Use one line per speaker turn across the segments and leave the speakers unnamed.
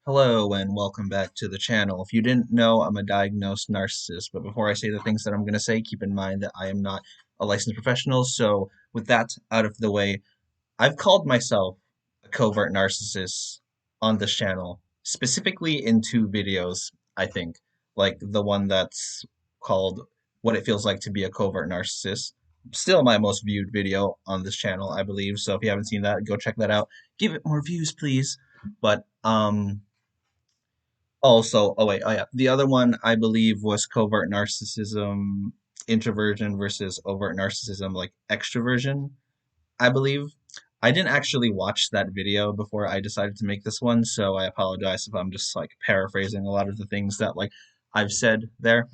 Hello and welcome back to the channel. If you didn't know, I'm a diagnosed narcissist, but before I say the things that I'm going to say, keep in mind that I am not a licensed professional. So, with that out of the way, I've called myself a covert narcissist on this channel, specifically in two videos, I think. Like the one that's called What It Feels Like to Be a Covert Narcissist. Still my most viewed video on this channel, I believe. So if you haven't seen that, go check that out. Give it more views, please. But also, oh yeah, the other one I believe was covert narcissism, introversion versus overt narcissism, like extroversion, I believe. I didn't actually watch that video before I decided to make this one, so I apologize if I'm just like paraphrasing a lot of the things that like I've said there.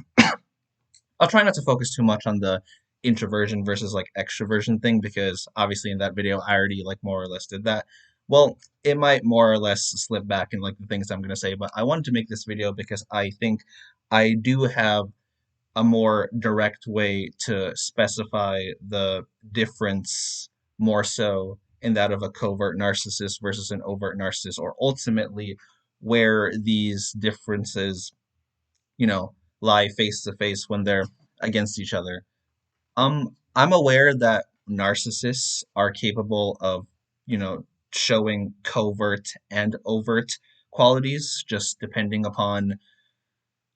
I'll try not to focus too much on the introversion versus like extroversion thing because obviously in that video I already like more or less did that. Well, it might more or less slip back in like the things I'm going to say, but I wanted to make this video because I think I do have a more direct way to specify the difference more so in that of a covert narcissist versus an overt narcissist, or ultimately where these differences lie face to face when they're against each other. I'm aware that narcissists are capable of, showing covert and overt qualities, just depending upon,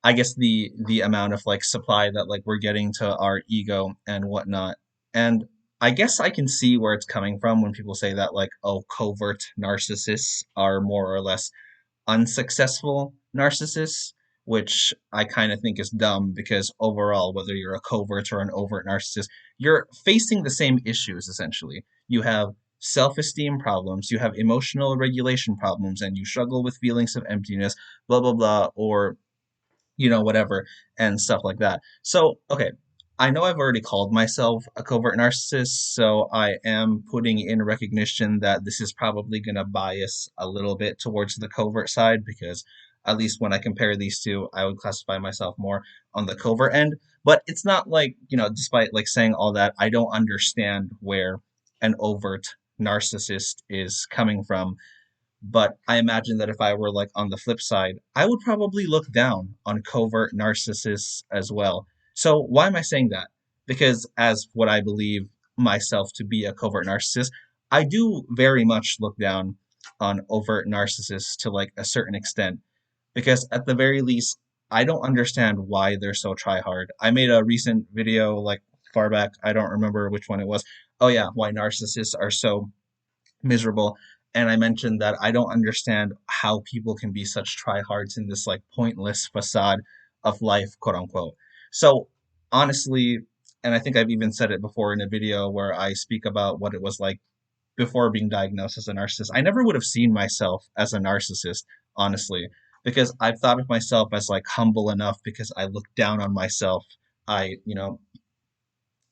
I guess, the amount of like supply that like we're getting to our ego and whatnot. And I guess I can see where it's coming from when people say that like, oh, covert narcissists are more or less unsuccessful narcissists, which I kind of think is dumb because overall, whether you're a covert or an overt narcissist, you're facing the same issues essentially. You have self esteem problems, you have emotional regulation problems, and you struggle with feelings of emptiness, blah, blah, blah, or whatever, and stuff like that. So, okay, I know I've already called myself a covert narcissist, so I am putting in recognition that this is probably going to bias a little bit towards the covert side because at least when I compare these two, I would classify myself more on the covert end. But it's not like, despite like saying all that, I don't understand where an overt narcissist is coming from, but I imagine that if I were like on the flip side, I would probably look down on covert narcissists as well. So why am I saying that? Because as what I believe myself to be a covert narcissist, I do very much look down on overt narcissists to like a certain extent. Because at the very least, I don't understand why they're so try hard. I made a recent video like far back, I don't remember which one it was. Oh yeah, why narcissists are so miserable. And I mentioned that I don't understand how people can be such tryhards in this like pointless facade of life, quote unquote. So honestly, and I think I've even said it before in a video where I speak about what it was like before being diagnosed as a narcissist. I never would have seen myself as a narcissist, honestly, because I've thought of myself as like humble enough because I look down on myself. I,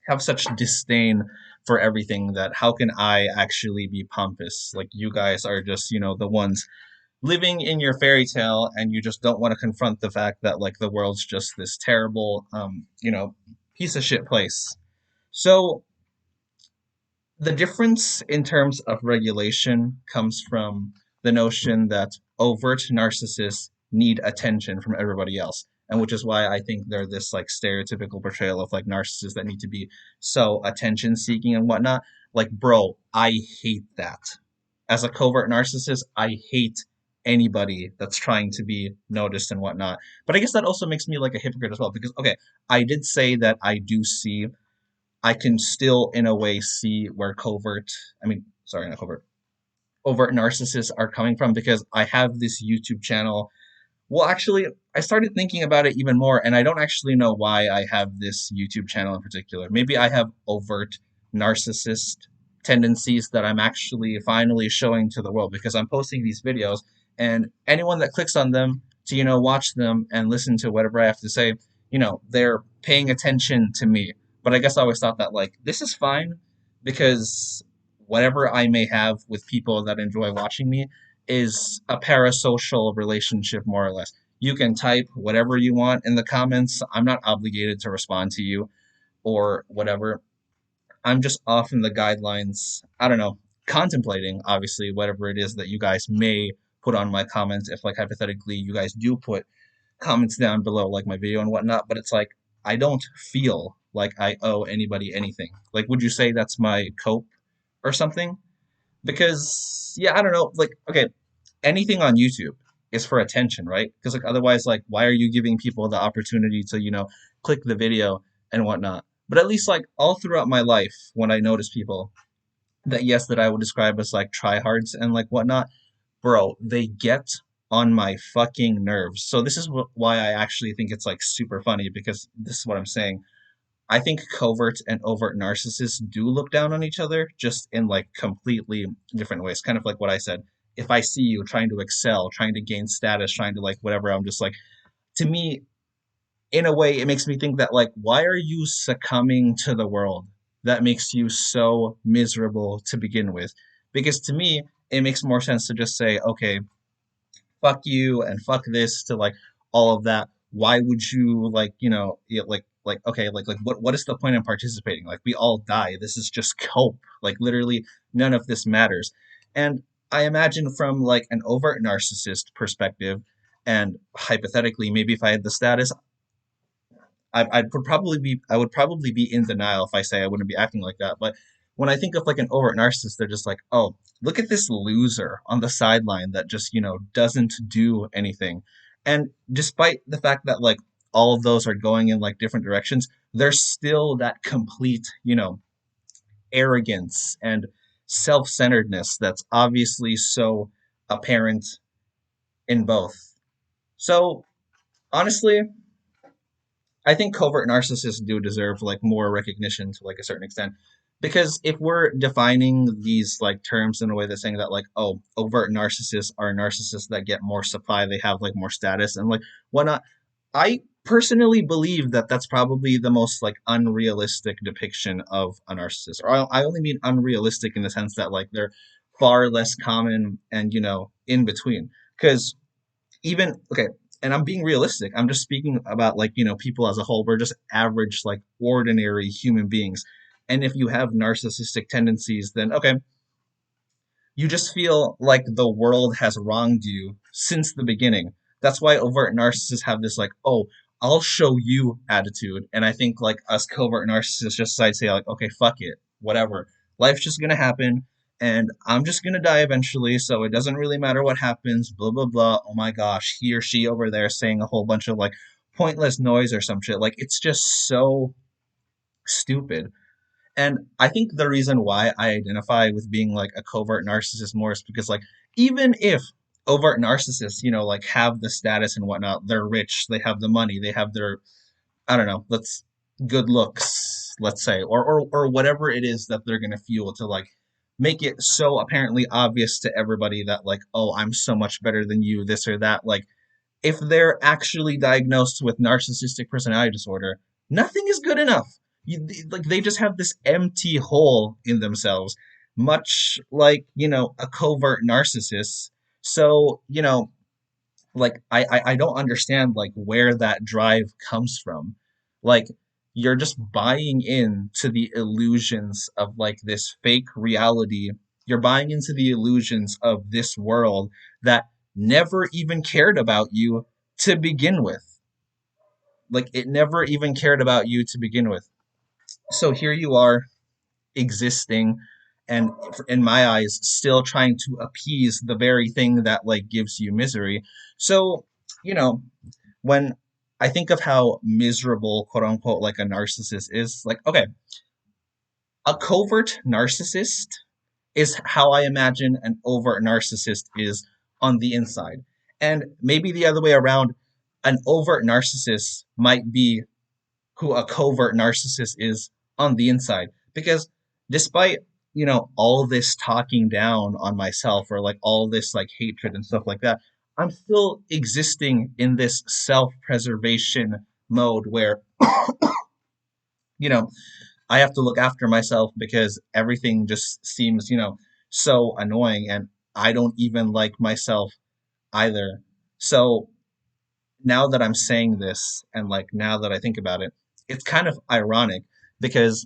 have such disdain for everything that how can I actually be pompous? Like you guys are just, the ones living in your fairy tale and you just don't want to confront the fact that like the world's just this terrible piece of shit place. So the difference in terms of regulation comes from the notion that overt narcissists need attention from everybody else. And which is why I think they're this like stereotypical portrayal of like narcissists that need to be so attention seeking and whatnot. Like, bro, I hate that. As a covert narcissist, I hate anybody that's trying to be noticed and whatnot. But I guess that also makes me like a hypocrite as well because, okay, I did say that I do see I can still, in a way, see where I mean, sorry, not covert, overt narcissists are coming from because I have this YouTube channel. Well, actually, I started thinking about it even more, and I don't actually know why I have this YouTube channel in particular. Maybe I have overt narcissist tendencies that I'm actually finally showing to the world because I'm posting these videos, and anyone that clicks on them to, watch them and listen to whatever I have to say, they're paying attention to me. But I guess I always thought that, like, this is fine because whatever I may have with people that enjoy watching me is a parasocial relationship, more or less. You can type whatever you want in the comments. I'm not obligated to respond to you or whatever. I'm just off in the guidelines. I don't know, contemplating, obviously, whatever it is that you guys may put on my comments if like hypothetically you guys do put comments down below like my video and whatnot, but it's like I don't feel like I owe anybody anything. Like, would you say that's my cope or something? Because yeah, I don't know. Like, okay, anything on YouTube is for attention, right? Because like otherwise, like, why are you giving people the opportunity to click the video and whatnot? But at least like all throughout my life, when I notice people that yes, that I would describe as like tryhards and like whatnot, bro, they get on my fucking nerves. So this is why I actually think it's like super funny because this is what I'm saying. I think covert and overt narcissists do look down on each other, just in like completely different ways. Kind of like what I said. If I see you trying to excel, trying to gain status, trying to like whatever, I'm just like, to me, in a way, it makes me think that like, why are you succumbing to the world that makes you so miserable to begin with? Because to me, it makes more sense to just say, okay, fuck you and fuck this to like all of that. Why would you like like okay like what is the point in participating? Like we all die. This is just cope. Like literally none of this matters. And I imagine from like an overt narcissist perspective, and hypothetically maybe if I had the status, I would probably be in denial if I say I wouldn't be acting like that. But when I think of like an overt narcissist, they're just like, oh, look at this loser on the sideline that just doesn't do anything. And despite the fact that like all of those are going in like different directions, there's still that complete arrogance and self-centeredness that's obviously so apparent in both. So honestly, I think covert narcissists do deserve like more recognition to like a certain extent. Because if we're defining these like terms in a way that's saying that like, oh, overt narcissists are narcissists that get more supply, they have like more status and like whatnot, I personally believe that that's probably the most like unrealistic depiction of a narcissist. Or I only mean unrealistic in the sense that like they're far less common and in between. Because even okay, and I'm being realistic, I'm just speaking about like people as a whole. We're just average like ordinary human beings, and if you have narcissistic tendencies, then okay, you just feel like the world has wronged you since the beginning. That's why overt narcissists have this like, oh, I'll show you attitude. And I think like us covert narcissists just decide to say like, okay, fuck it, whatever. Life's just gonna happen and I'm just gonna die eventually, so it doesn't really matter what happens, blah blah blah. Oh my gosh, he or she over there saying a whole bunch of like pointless noise or some shit. Like it's just so stupid. And I think the reason why I identify with being like a covert narcissist more is because like even if overt narcissists, like have the status and whatnot, they're rich, they have the money, they have their I don't know, let's good looks, let's say, or whatever it is that they're gonna fuel to like make it so apparently obvious to everybody that like, oh, I'm so much better than you, this or that. Like if they're actually diagnosed with narcissistic personality disorder, nothing is good enough. Like they just have this empty hole in themselves, much like a covert narcissist. So like I don't understand like where that drive comes from. Like you're just buying into the illusions of like this fake reality. You're buying into the illusions of this world that never even cared about you to begin with. Like it never even cared about you to begin with. So here you are existing and in my eyes still trying to appease the very thing that like gives you misery. So, you know, when I think of how miserable, quote unquote, like a narcissist is, like, okay, a covert narcissist is how I imagine an overt narcissist is on the inside. And maybe the other way around, an overt narcissist might be who a covert narcissist is on the inside. Because despite, all this talking down on myself or like all this like hatred and stuff like that, I'm still existing in this self preservation mode where, you know, I have to look after myself because everything just seems, so annoying and I don't even like myself either. So now that I'm saying this and like now that I think about it, it's kind of ironic because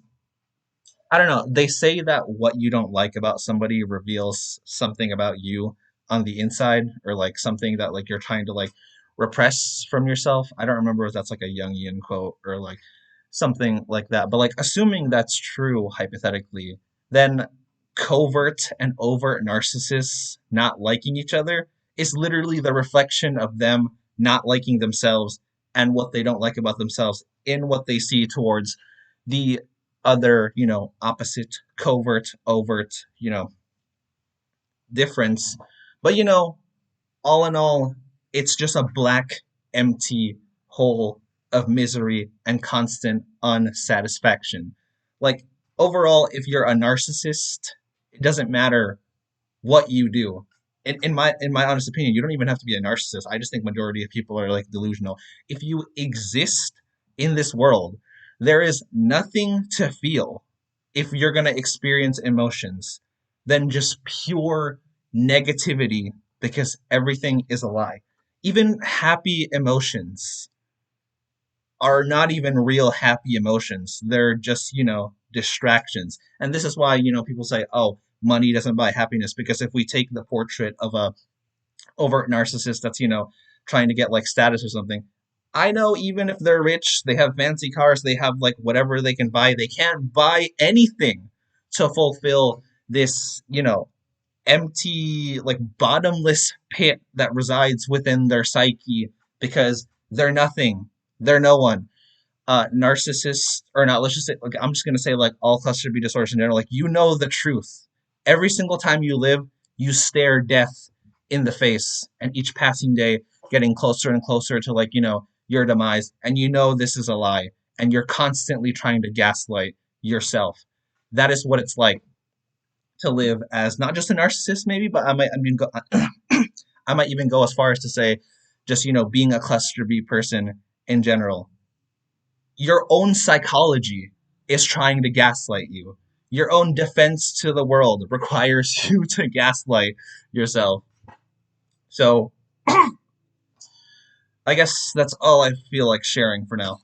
I don't know, they say that what you don't like about somebody reveals something about you, on the inside, or like something that like you're trying to like repress from yourself. I don't remember if that's like a Jungian quote or like something like that. But like assuming that's true hypothetically, then covert and overt narcissists not liking each other is literally the reflection of them not liking themselves and what they don't like about themselves in what they see towards the other, opposite, covert, overt, difference. But all in all, it's just a black, empty hole of misery and constant unsatisfaction. Like, overall, if you're a narcissist, it doesn't matter what you do. In my honest opinion, you don't even have to be a narcissist. I just think majority of people are like delusional. If you exist in this world, there is nothing to feel if you're gonna experience emotions than just pure negativity because everything is a lie. Even happy emotions are not even real happy emotions. They're just, distractions. And this is why, people say, oh, money doesn't buy happiness. Because if we take the portrait of a overt narcissist that's, trying to get like status or something, I know even if they're rich, they have fancy cars, they have like whatever they can buy, they can't buy anything to fulfill this, empty, like bottomless pit that resides within their psyche because they're nothing. They're no one. Narcissists, or not, let's just say, like, I'm just going to say, like, all cluster B disorders in general, like, the truth. Every single time you live, you stare death in the face, and each passing day getting closer and closer to, like, your demise, and this is a lie, and you're constantly trying to gaslight yourself. That is what it's like to live as not just a narcissist, maybe, but I might even go as far as to say, just being a cluster B person in general. Your own psychology is trying to gaslight you. Your own defense to the world requires you to gaslight yourself. So I guess that's all I feel like sharing for now.